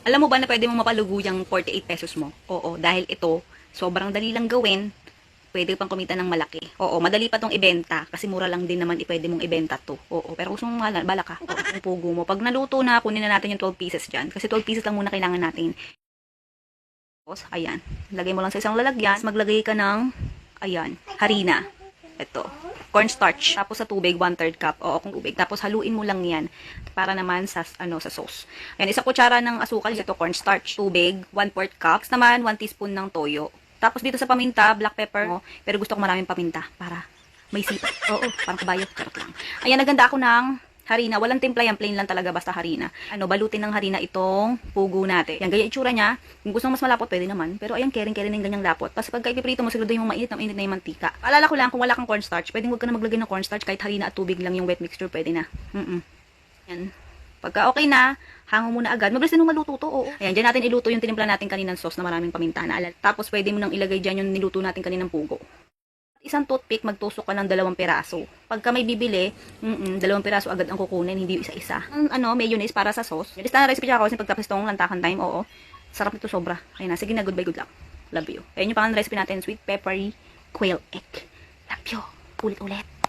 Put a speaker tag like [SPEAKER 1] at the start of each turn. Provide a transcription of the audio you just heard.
[SPEAKER 1] Alam mo ba na pwede mo mapalugo yung 48 pesos mo? Oo, dahil ito, sobrang dali lang gawin. Pwede pang kumita ng malaki. Oo, madali pa tong ibenta. Kasi mura lang din naman pwede mong ibenta to. Oo, pero gusto mong bala ka. Oo, yung pugo mo. Pag naluto na, kunin na natin yung 12 pieces dyan. Kasi 12 pieces lang muna kailangan natin. Tapos, ayan. Lagay mo lang sa isang lalagyan. Tapos maglagay ka ng, ayan, harina. Ito. Cornstarch. Tapos sa tubig, 1/3 cup. Oo, kung tubig. Tapos haluin mo lang yan para naman sa sa sauce. Ayan, isang kutsara ng asukal. Ito, cornstarch. Tubig, 1/4 cup. Tapos naman, 1 teaspoon ng toyo. Tapos dito sa paminta, black pepper. Oh, pero gusto ko maraming paminta para may sipa. Oo, parang kabayo. Charot lang. Ayan, naganda ako ng harina. Walang timpla yan. Plain lang talaga. Basta harina. Balutin ng harina itong pugo natin. Yan, ganyan itsura niya. Kung gusto mo mas malapot, pwede naman. Pero ayan, kering-kering ng ganyang lapot. Tapos pagka ipiprito mo, siguro yung mainit na yung mantika. Paalala ko lang, kung wala kang cornstarch, pwedeng huwag ka na maglagay ng cornstarch. Kahit harina at tubig lang yung wet mixture, pwede na. Yan. Pagka okay na, hango muna agad. Mabilis din maluto to, oo. Ayan, dyan natin iluto yung tinimpla natin kaninang sauce na maraming paminta na alal. Tapos pwede mo nang ilagay dyan yung niluto natin kaninang pugo. Isang toothpick, magtusok ka ng 2 piraso. Pagka may bibili, 2 piraso agad ang kukunin, hindi yung isa-isa. Mayonnaise para sa sauce. Yung na recipe siya ako kasi pagtapos itong lantakan time, oo. Sarap nito sobra. Ayun na, sige na, goodbye, good luck. Love you. Ayun yung pangalan recipe natin, sweet peppery quail egg. Love you. Ulit-ulit.